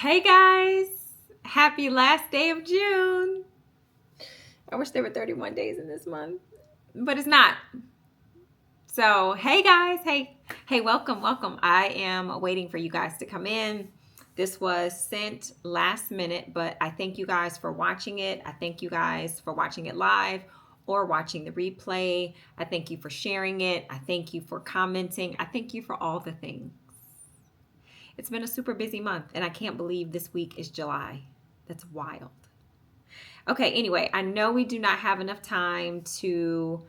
Hey guys, happy last day of June. I wish there were 31 days in this month, but it's not. So, hey guys, hey, welcome. I am waiting for you guys to come in. This was sent last minute, but I thank you guys for watching it. I thank you guys for watching it live or watching the replay. I thank you for sharing it. I thank you for commenting. I thank you for all the things. It's been a super busy month, and I can't believe this week is July. That's wild. Okay, anyway, I know we do not have enough time to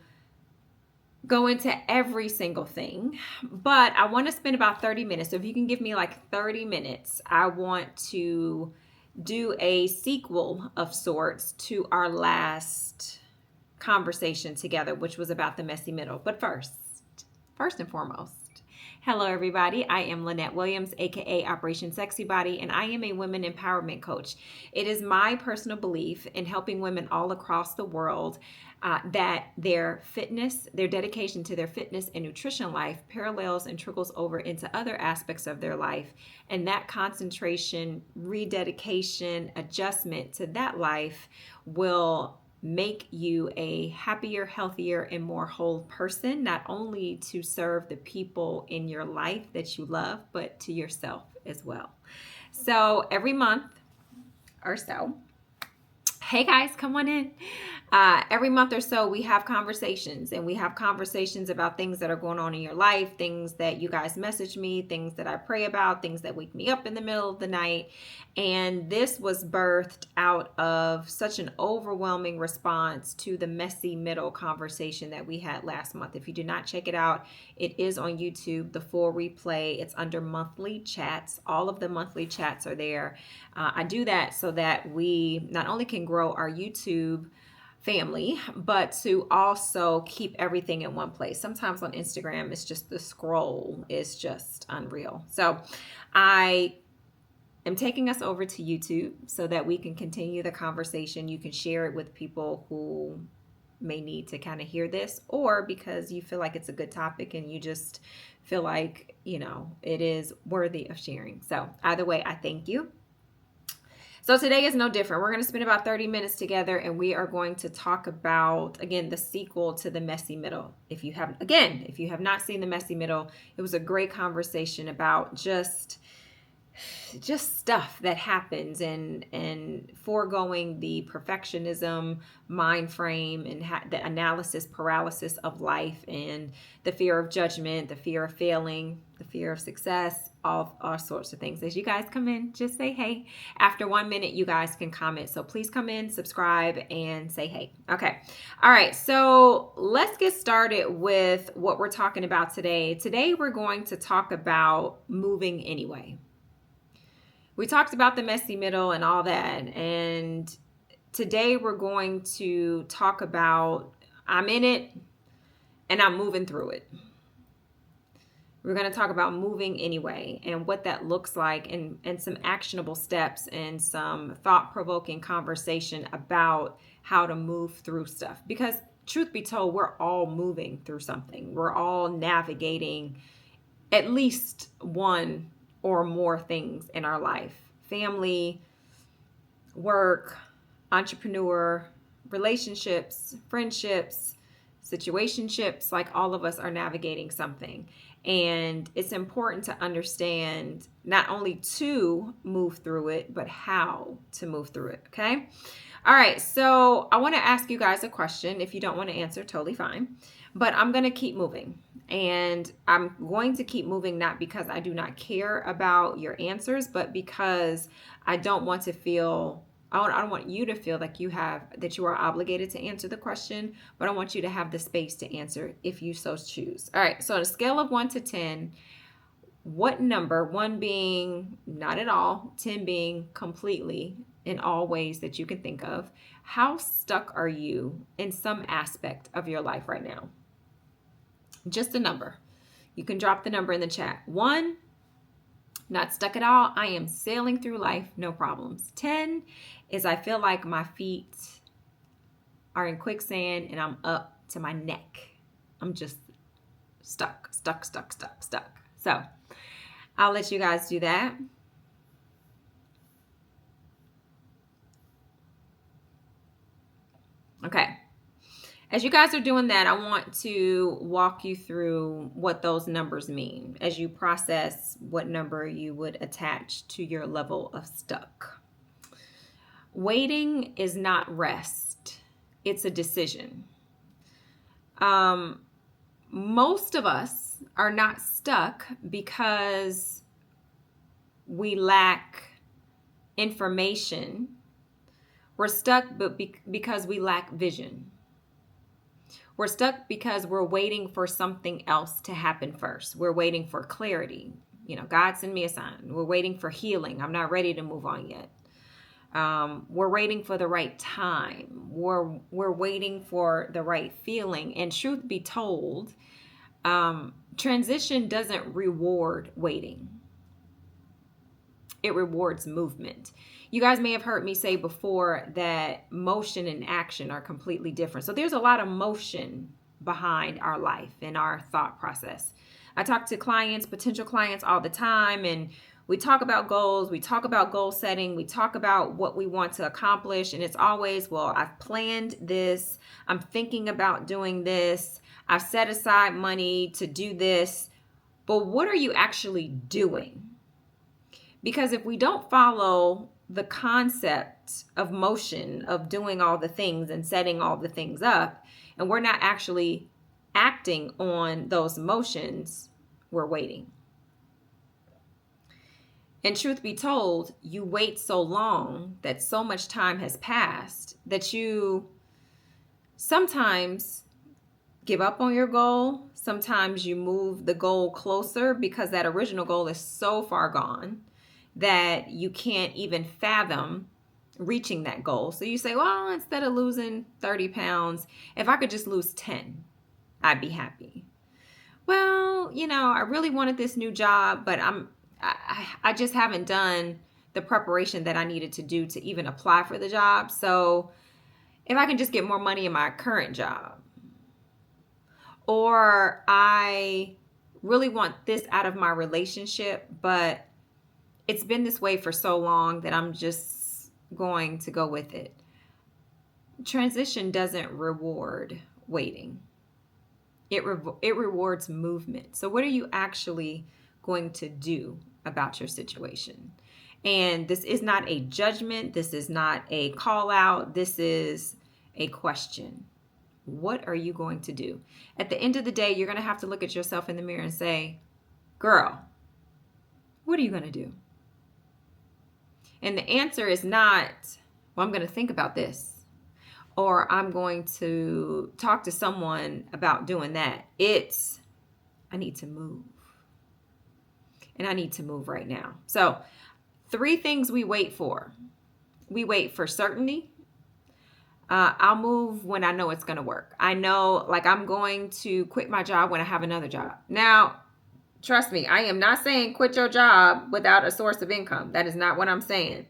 go into every single thing, but I want to spend about 30 minutes. So if you can give me like 30 minutes, I want to do a sequel of sorts to our last conversation together, which was about the messy middle. But first and foremost, hello, everybody. I am Lynette Williams, aka Operation Sexy Body, and I am a women empowerment coach. It is my personal belief in helping women all across the world that their fitness, their dedication to their fitness and nutrition life parallels and trickles over into other aspects of their life. And that concentration, rededication, adjustment to that life will make you a happier, healthier, and more whole person, not only to serve the people in your life that you love, but to yourself as well. So every month or so, hey guys, come on in. Every month or so, we have conversations, and we have conversations about things that are going on in your life, things that you guys message me, things that I pray about, things that wake me up in the middle of the night. And this was birthed out of such an overwhelming response to the messy middle conversation that we had last month. If you did not check it out, it is on YouTube, the full replay. It's under monthly chats. All of the monthly chats are there. I do that so that we not only can grow our YouTube family, but to also keep everything in one place. Sometimes on Instagram, it's just the scroll is just unreal. So I am taking us over to YouTube so that we can continue the conversation. You can share it with people who may need to kind of hear this, or because you feel like it's a good topic and you just feel like, it is worthy of sharing. So either way, I thank you. So today is no different. We're going to spend about 30 minutes together, and we are going to talk about, again, the sequel to the messy middle. If you have not seen the messy middle, it was a great conversation about just stuff that happens and foregoing the perfectionism mind frame and the analysis paralysis of life and the fear of judgment, the fear of failing, the fear of success, all sorts of things. As you guys come in, just say hey. After 1 minute, you guys can comment. So please come in, subscribe, and say hey. Okay. All right. So let's get started with what we're talking about today. Today, we're going to talk about moving anyway. We talked about the messy middle and all that, and today we're going to talk about I'm in it and I'm moving through it. We're going to talk about moving anyway and what that looks like, and some actionable steps and some thought-provoking conversation about how to move through stuff. Because truth be told, we're all moving through something. We're all navigating at least one or more things in our life: family, work, entrepreneur, relationships, friendships, situationships. Like, all of us are navigating something. And it's important to understand not only to move through it, but how to move through it. Okay. All right. So I want to ask you guys a question. If you don't want to answer, totally fine. But I'm going to keep moving. And I'm going to keep moving, not because I do not care about your answers, but because I don't want to feel, I don't want you to feel like that you are obligated to answer the question, but I want you to have the space to answer if you so choose. All right. So on a scale of 1 to 10, what number, 1 being not at all, 10 being completely in all ways that you can think of, how stuck are you in some aspect of your life right now? Just a number. You can drop the number in the chat. 1, not stuck at all. I am sailing through life, no problems. 10 is I feel like my feet are in quicksand and I'm up to my neck. I'm just stuck. So I'll let you guys do that. Okay. As you guys are doing that, I want to walk you through what those numbers mean as you process what number you would attach to your level of stuck. Waiting is not rest, it's a decision. Most of us are not stuck because we lack information. We're stuck because we lack vision. We're stuck because we're waiting for something else to happen first. We're waiting for clarity. God send me a sign. We're waiting for healing. I'm not ready to move on yet. We're waiting for the right time. We're waiting for the right feeling. And truth be told, transition doesn't reward waiting. It rewards movement. You guys may have heard me say before that motion and action are completely different. So there's a lot of motion behind our life and our thought process. I talk to clients, potential clients all the time, and we talk about goals, we talk about goal setting, we talk about what we want to accomplish, and it's always, well, I've planned this, I'm thinking about doing this, I've set aside money to do this, but what are you actually doing? Because if we don't follow the concept of motion, of doing all the things and setting all the things up, and we're not actually acting on those motions, we're waiting. And truth be told, you wait so long that so much time has passed that you sometimes give up on your goal. Sometimes you move the goal closer because that original goal is so far gone that you can't even fathom reaching that goal. So you say, well, instead of losing 30 pounds, if I could just lose 10, I'd be happy. Well, I really wanted this new job, but I just haven't done the preparation that I needed to do to even apply for the job. So if I can just get more money in my current job, or I really want this out of my relationship, but it's been this way for so long that I'm just going to go with it. Transition doesn't reward waiting. It rewards movement. So what are you actually going to do about your situation? And this is not a judgment. This is not a call out. This is a question. What are you going to do? At the end of the day, you're going to have to look at yourself in the mirror and say, girl, what are you going to do? And the answer is not, well, I'm going to think about this, or I'm going to talk to someone about doing that. It's, I need to move. And I need to move right now. So 3 things we wait for. We wait for certainty. I'll move when I know it's going to work. I know, like, I'm going to quit my job when I have another job. Now, trust me, I am not saying quit your job without a source of income. That is not what I'm saying.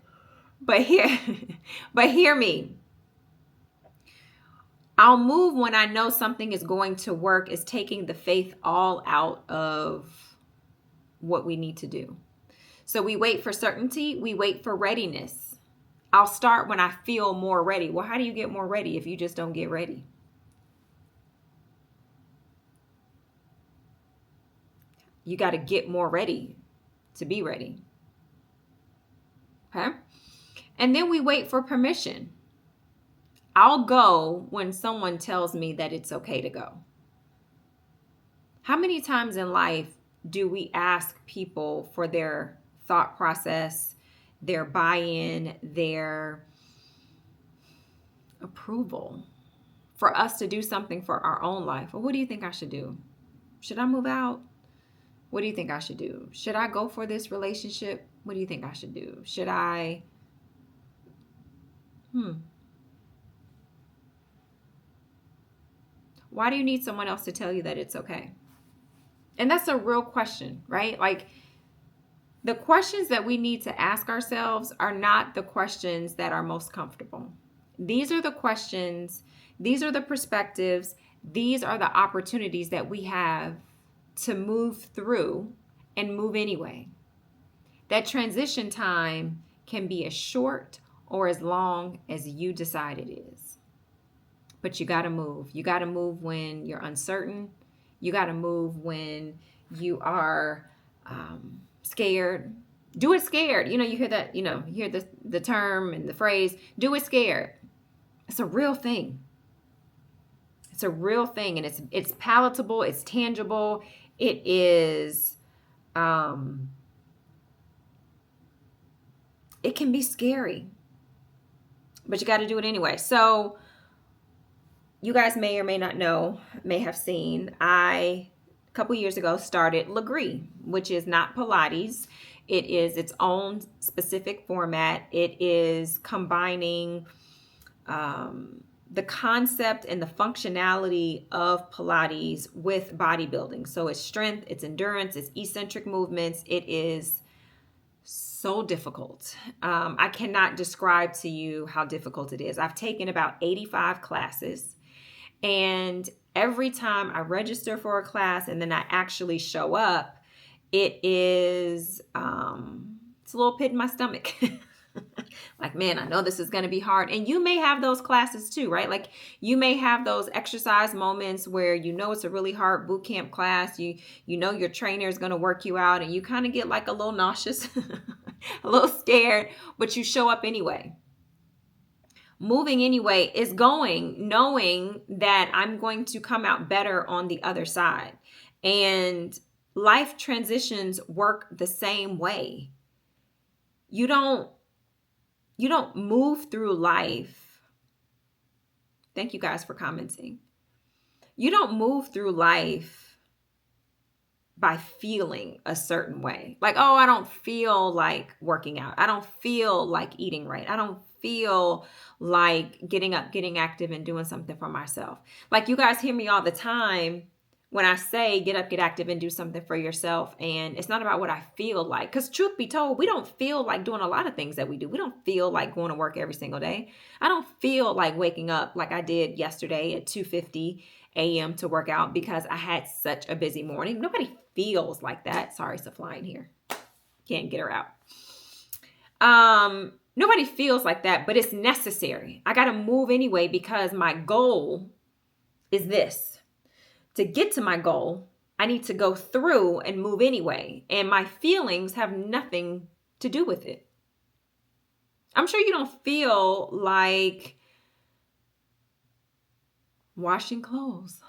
But hear me. I'll move when I know something is going to work is taking the faith all out of what we need to do. So we wait for certainty. We wait for readiness. I'll start when I feel more ready. Well, how do you get more ready if you just don't get ready? You got to get more ready to be ready. Okay? And then we wait for permission. I'll go when someone tells me that it's okay to go. How many times in life do we ask people for their thought process, their buy-in, their approval for us to do something for our own life? Well, what do you think I should do? Should I move out? What do you think I should do? Should I go for this relationship? What do you think I should do? Should I? Why do you need someone else to tell you that it's okay? And that's a real question, right? Like, the questions that we need to ask ourselves are not the questions that are most comfortable. These are the questions, these are the perspectives, these are the opportunities that we have to move through and move anyway. That transition time can be as short or as long as you decide it is. but you got to move. You got to move when you're uncertain. You got to move when you are scared. Do it scared. You hear that, you hear the term and the phrase, do it scared. It's a real thing. It's a real thing, and it's palatable, it's tangible. It is it can be scary, but you got to do it anyway. So you guys may or may not know, may have seen, a couple years ago started Legree, which is not Pilates. It is its own specific format. It is combining the concept and the functionality of Pilates with bodybuilding. So it's strength, it's endurance, it's eccentric movements. It is so difficult. I cannot describe to you how difficult it is. I've taken about 85 classes, and every time I register for a class and then I actually show up, it is it's a little pit in my stomach. Like, man, I know this is going to be hard. And you may have those classes too, right? Like, you may have those exercise moments where it's a really hard boot camp class. You know your trainer is going to work you out, and you kind of get like a little nauseous, a little scared, but you show up anyway. Moving anyway is knowing that I'm going to come out better on the other side. And life transitions work the same way. You don't move through life. Thank you guys for commenting. You don't move through life by feeling a certain way. Like, oh, I don't feel like working out. I don't feel like eating right. I don't feel like getting up, getting active, and doing something for myself. Like, you guys hear me all the time when I say get up, get active, and do something for yourself. And it's not about what I feel like. Because truth be told, we don't feel like doing a lot of things that we do. We don't feel like going to work every single day. I don't feel like waking up like I did yesterday at 2:50 a.m. to work out because I had such a busy morning. Nobody feels like that. Sorry, it's a flying here. Can't get her out. Nobody feels like that, but it's necessary. I got to move anyway because my goal is this. To get to my goal, I need to go through and move anyway. And my feelings have nothing to do with it. I'm sure you don't feel like washing clothes.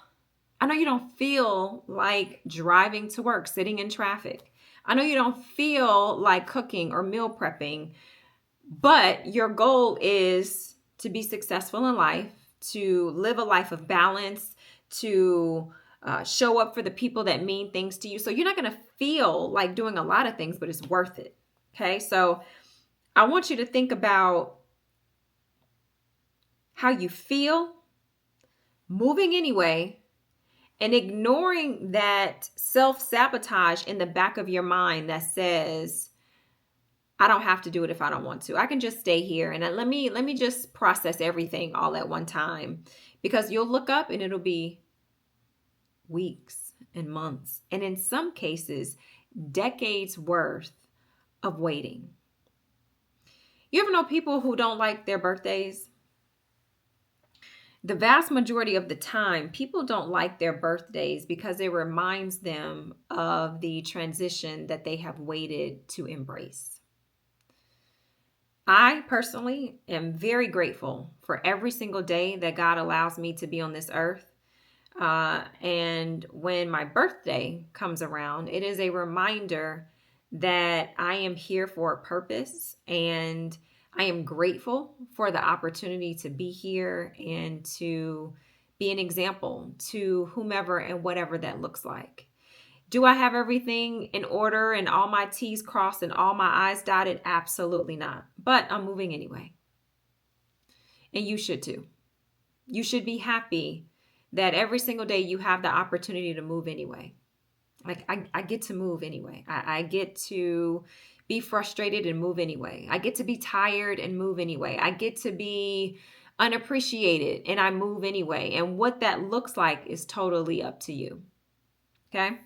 I know you don't feel like driving to work, sitting in traffic. I know you don't feel like cooking or meal prepping, but your goal is to be successful in life, to live a life of balance, to show up for the people that mean things to you. So you're not going to feel like doing a lot of things, but it's worth it. Okay. So I want you to think about how you feel, moving anyway, and ignoring that self-sabotage in the back of your mind that says, I don't have to do it if I don't want to. I can just stay here and let me just process everything all at one time, because you'll look up and it'll be weeks and months, and in some cases, decades worth of waiting. You ever know people who don't like their birthdays? The vast majority of the time, people don't like their birthdays because it reminds them of the transition that they have waited to embrace. I personally am very grateful for every single day that God allows me to be on this earth. And when my birthday comes around, it is a reminder that I am here for a purpose, and I am grateful for the opportunity to be here and to be an example to whomever and whatever that looks like. Do I have everything in order and all my T's crossed and all my I's dotted? Absolutely not. But I'm moving anyway. And you should too. You should be happy that every single day you have the opportunity to move anyway. Like, I get to move anyway. I get to be frustrated and move anyway. I get to be tired and move anyway. I get to be unappreciated and I move anyway. And what that looks like is totally up to you. Okay?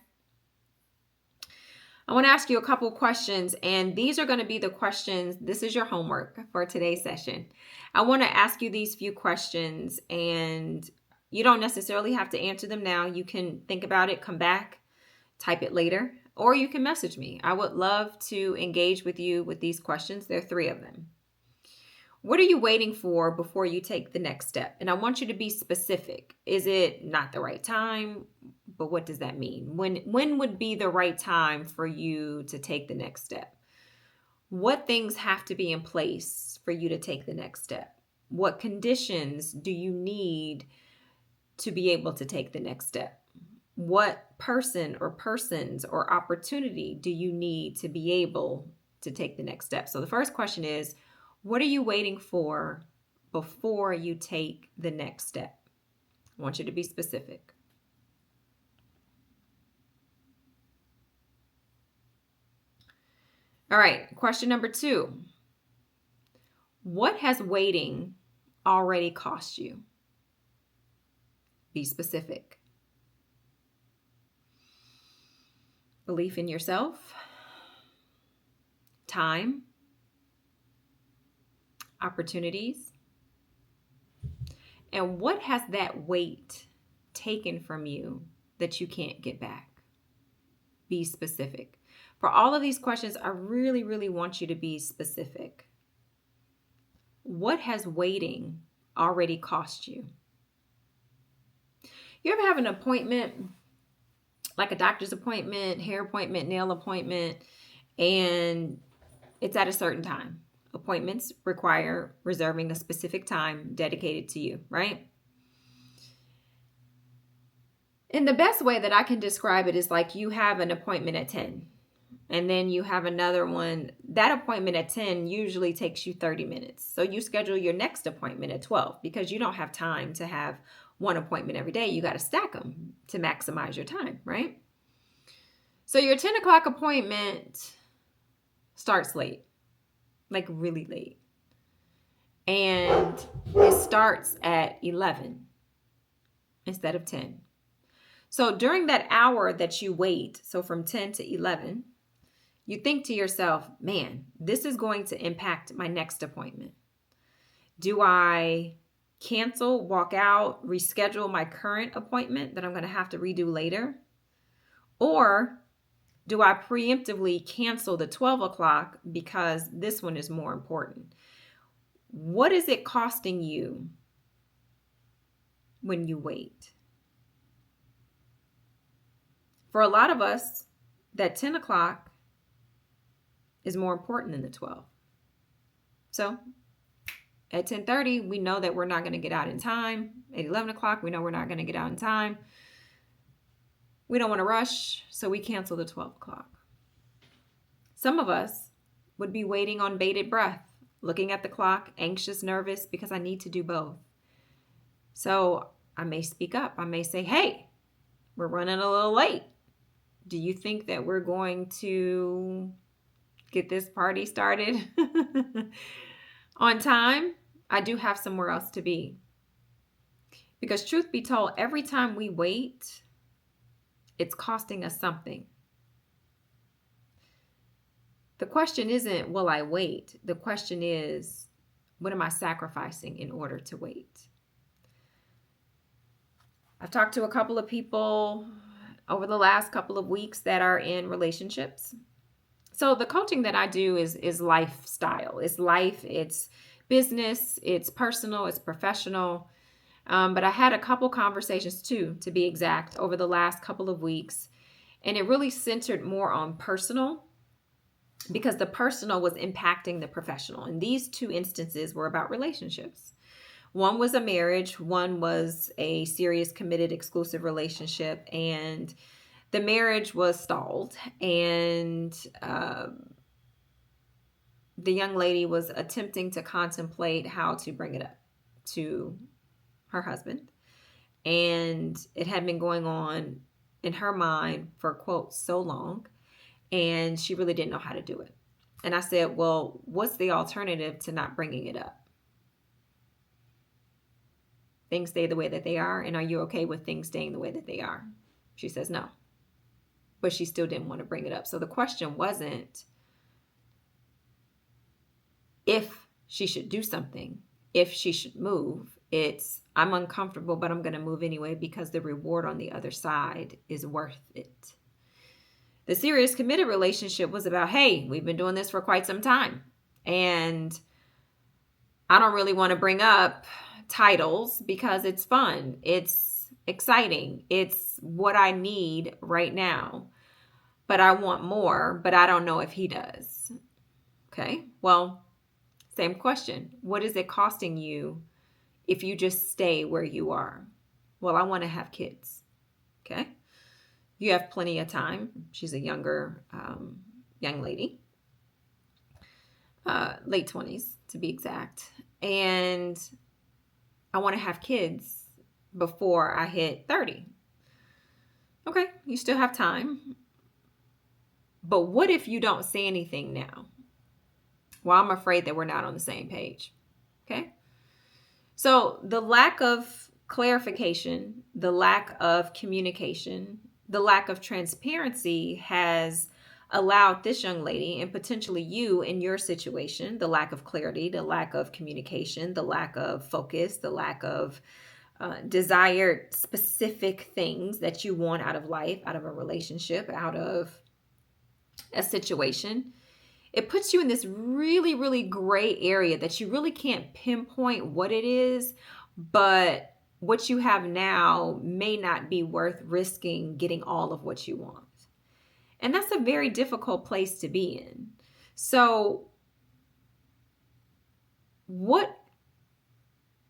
I want to ask you a couple questions, and these are going to be the questions. This is your homework for today's session. I want to ask you these few questions, and you don't necessarily have to answer them now. You can think about it, come back, type it later, or you can message me. I would love to engage with you with these questions. There are 3 of them. What are you waiting for before you take the next step? And I want you to be specific. Is it not the right time? But what does that mean? When would be the right time for you to take the next step? What things have to be in place for you to take the next step? What conditions do you need to be able to take the next step? What person or persons or opportunity do you need to be able to take the next step? So the first question is, what are you waiting for before you take the next step? I want you to be specific. All right, question number 2. What has waiting already cost you? Be specific. Belief in yourself, time, opportunities, and what has that weight taken from you that you can't get back? Be specific. For all of these questions, I really, really want you to be specific. What has waiting already cost you? You ever have an appointment, like a doctor's appointment, hair appointment, nail appointment, and it's at a certain time? Appointments require reserving a specific time dedicated to you, right? And the best way that I can describe it is like you have an appointment at 10, and then you have another one. That appointment at 10 usually takes you 30 minutes. So you schedule your next appointment at 12 because you don't have time to have one appointment every day. You got to stack them to maximize your time, right? So your 10 o'clock appointment starts late, like really late. And it starts at 11 instead of 10. So during that hour that you wait, so from 10 to 11, you think to yourself, man, this is going to impact my next appointment. Do I cancel, walk out, reschedule my current appointment that I'm going to have to redo later? Or do I preemptively cancel the 12 o'clock because this one is more important? What is it costing you when you wait? For a lot of us, that 10 o'clock is more important than the 12. So at 10:30, we know that we're not going to get out in time. At 11 o'clock, we know we're not going to get out in time. We don't want to rush, so we cancel the 12 o'clock. Some of us would be waiting on bated breath, looking at the clock, anxious, nervous, because I need to do both. So I may speak up. I may say, hey, we're running a little late. Do you think that we're going to get this party started on time? I do have somewhere else to be. Because truth be told, every time we wait, it's costing us something. The question isn't, will I wait? The question is, what am I sacrificing in order to wait? I've talked to a couple of people over the last couple of weeks that are in relationships. So the coaching that I do is lifestyle. It's life, it's business, it's personal, it's professional. But I had a couple conversations too, to be exact, over the last couple of weeks. And it really centered more on personal because the personal was impacting the professional. And these 2 instances were about relationships. One was a marriage. One was a serious, committed, exclusive relationship. And the marriage was stalled. And the young lady was attempting to contemplate how to bring it up to her husband. And it had been going on in her mind for, quote, so long. And she really didn't know how to do it. And I said, well, what's the alternative to not bringing it up? Things stay the way that they are. And are you okay with things staying the way that they are? She says, no. but she still didn't want to bring it up. So the question wasn't if she should do something, if she should move. It's, I'm uncomfortable, but I'm going to move anyway because the reward on the other side is worth it. The serious committed relationship was about, hey, we've been doing this for quite some time, and I don't really want to bring up titles because it's fun. It's exciting. It's what I need right now, but I want more, but I don't know if he does. Okay. Well, same question. What is it costing you if you just stay where you are? Well, I want to have kids. Okay. You have plenty of time. She's a younger young lady, late 20s to be exact. And I want to have kids before I hit 30. Okay, you still have time. But what if you don't say anything now? Well, I'm afraid that we're not on the same page. Okay. So the lack of clarification, the lack of communication, the lack of transparency has allowed this young lady, and potentially you in your situation, the lack of clarity, the lack of communication, the lack of focus, the lack of desired specific things that you want out of life, out of a relationship, out of a situation. It puts you in this really, really gray area that you really can't pinpoint what it is, but what you have now may not be worth risking getting all of what you want. And that's a very difficult place to be in. So what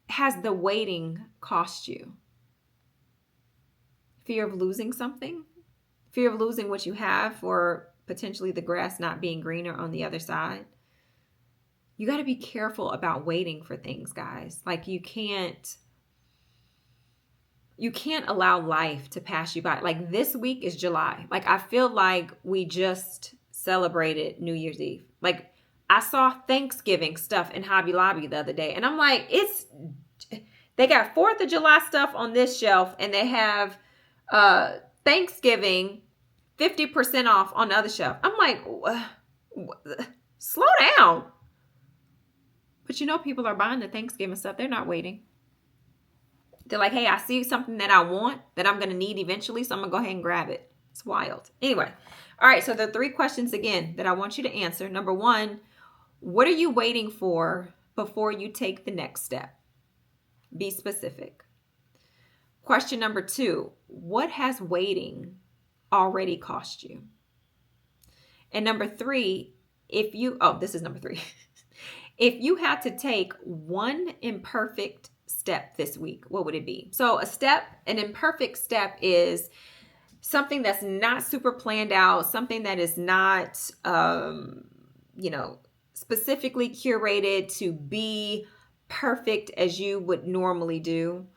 has the waiting cost you? Fear of losing something? Fear of losing what you have, or potentially the grass not being greener on the other side? You got to be careful about waiting for things, guys. Like you can't allow life to pass you by. Like this week is July. Like I feel like we just celebrated New Year's Eve. Like I saw Thanksgiving stuff in Hobby Lobby the other day, and I'm like, they got 4th of July stuff on this shelf, and they have Thanksgiving 50% off on the other shelf. I'm like, slow down. But you know, people are buying the Thanksgiving stuff. They're not waiting. They're like, hey, I see something that I want that I'm going to need eventually, so I'm going to go ahead and grab it. It's wild. Anyway. All right. So the 3 questions again that I want you to answer. Number 1, what are you waiting for before you take the next step? Be specific. Question number 2, what has waiting already cost you? And number 3, this is number 3. If you had to take one imperfect step this week, what would it be? So an imperfect step is something that's not super planned out, something that is not, specifically curated to be perfect as you would normally do.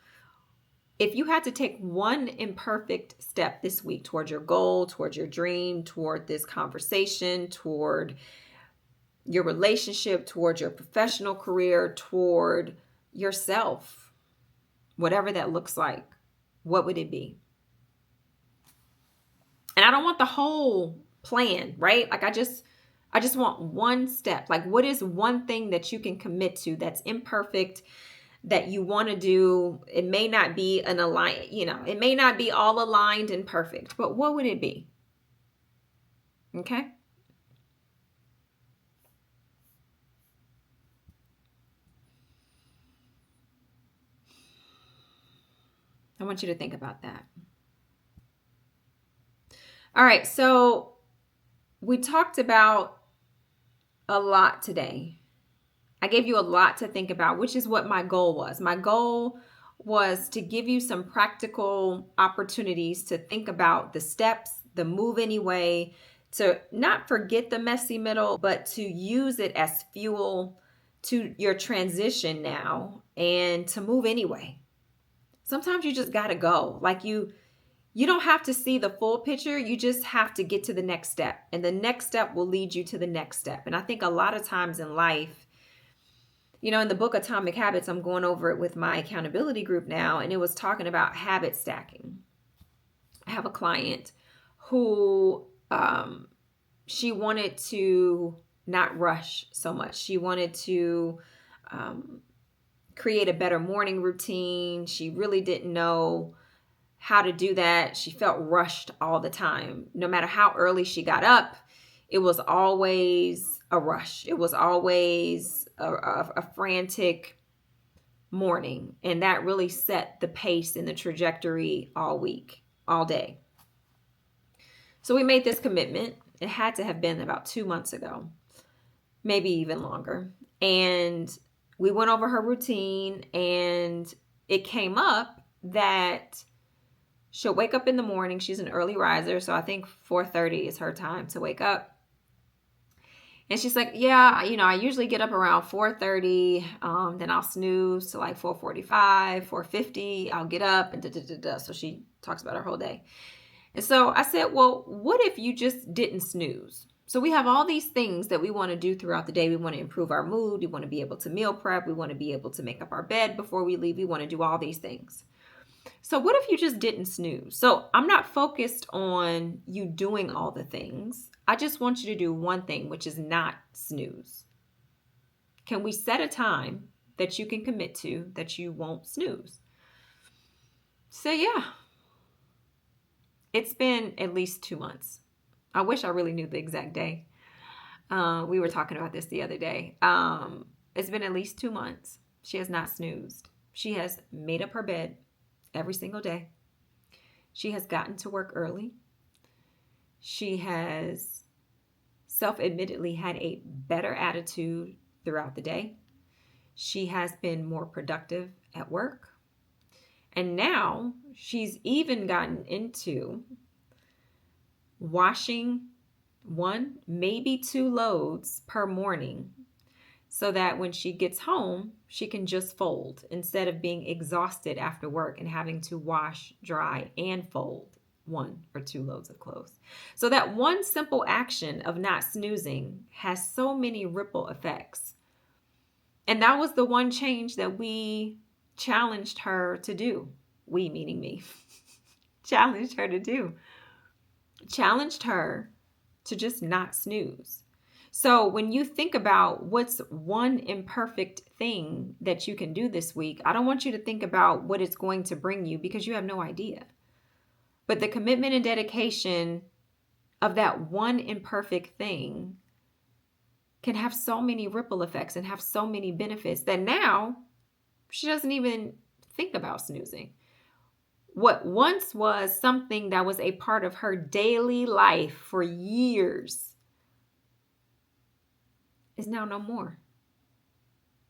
If you had to take one imperfect step this week toward your goal, toward your dream, toward this conversation, toward your relationship, toward your professional career, toward yourself, whatever that looks like, what would it be? And I don't want the whole plan, right? Like I just want one step. Like what is one thing that you can commit to that's imperfect, that you want to do? It may not be it may not be all aligned and perfect, but what would it be? Okay. I want you to think about that. All right. So we talked about a lot today. I gave you a lot to think about, which is what my goal was. My goal was to give you some practical opportunities to think about the steps, the move anyway, to not forget the messy middle, but to use it as fuel to your transition now and to move anyway. Sometimes you just got to go. Like you don't have to see the full picture. You just have to get to the next step. And the next step will lead you to the next step. And I think a lot of times in life, in the book Atomic Habits, I'm going over it with my accountability group now, and it was talking about habit stacking. I have a client who she wanted to not rush so much. She wanted to create a better morning routine. She really didn't know how to do that. She felt rushed all the time. No matter how early she got up, it was always a rush. It was always a frantic morning. And that really set the pace and the trajectory all week, all day. So we made this commitment. It had to have been about 2 months ago, maybe even longer. And we went over her routine, and it came up that she'll wake up in the morning. She's an early riser, so I think 4:30 is her time to wake up. And she's like, yeah, I usually get up around 4:30. Then I'll snooze to like 4:45, 4:50. I'll get up and da-da-da-da. So she talks about her whole day. And so I said, well, what if you just didn't snooze? So we have all these things that we want to do throughout the day. We want to improve our mood. We want to be able to meal prep. We want to be able to make up our bed before we leave. We want to do all these things. So what if you just didn't snooze? So I'm not focused on you doing all the things. I just want you to do one thing, which is not snooze. Can we set a time that you can commit to that you won't snooze? So yeah, it's been at least 2 months. I wish I really knew the exact day. We were talking about this the other day. It's been at least 2 months. She has not snoozed. She has made up her bed every single day. She has gotten to work early. She has self-admittedly had a better attitude throughout the day. She has been more productive at work. And now she's even gotten into washing 1, maybe 2 loads per morning, so that when she gets home, she can just fold instead of being exhausted after work and having to wash, dry, and fold 1 or 2 loads of clothes. So that one simple action of not snoozing has so many ripple effects. And that was the one change that we challenged her to do. We, meaning me, challenged her to do. Challenged her to just not snooze. So when you think about what's one imperfect thing that you can do this week, I don't want you to think about what it's going to bring you, because you have no idea. But the commitment and dedication of that one imperfect thing can have so many ripple effects and have so many benefits that now she doesn't even think about snoozing. What once was something that was a part of her daily life for years is now no more.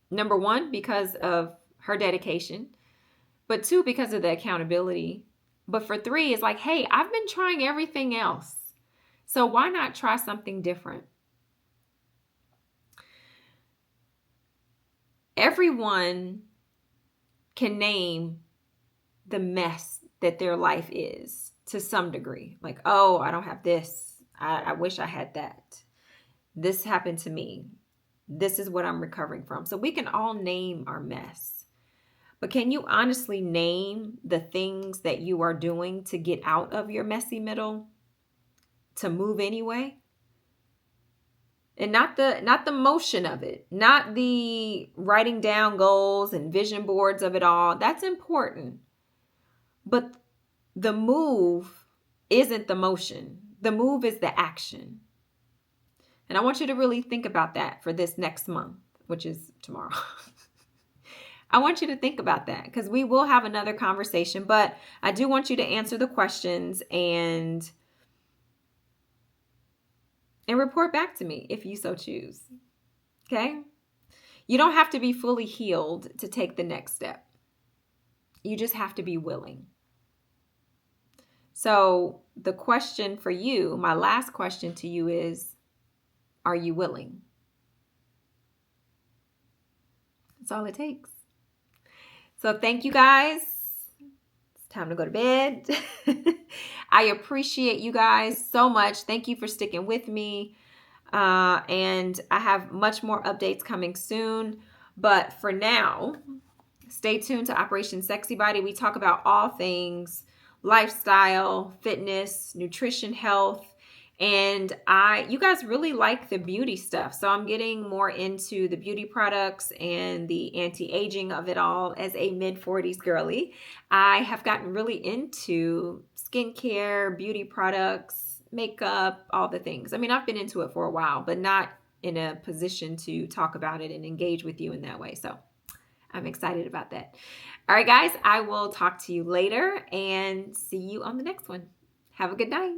Number 1, because of her dedication, but 2, because of the accountability. But for 3, it's like, hey, I've been trying everything else, so why not try something different? Everyone can name the mess that their life is to some degree. Like, oh, I don't have this. I wish I had that. This happened to me. This is what I'm recovering from. So we can all name our mess. But can you honestly name the things that you are doing to get out of your messy middle, to move anyway? And not the motion of it, not the writing down goals and vision boards of it all. That's important. But the move isn't the motion. The move is the action. And I want you to really think about that for this next month, which is tomorrow. I want you to think about that, because we will have another conversation, but I do want you to answer the questions and report back to me if you so choose. Okay? You don't have to be fully healed to take the next step. You just have to be willing. So the question for you, my last question to you is, are you willing? That's all it takes. So thank you guys. It's time to go to bed. I appreciate you guys so much. Thank you for sticking with me. And I have much more updates coming soon. But for now, stay tuned to Operation Sexy Body. We talk about all things lifestyle, fitness, nutrition, health. And you guys really like the beauty stuff. So I'm getting more into the beauty products and the anti-aging of it all as a mid-40s girly. I have gotten really into skincare, beauty products, makeup, all the things. I mean, I've been into it for a while, but not in a position to talk about it and engage with you in that way. So I'm excited about that. All right, guys, I will talk to you later and see you on the next one. Have a good night.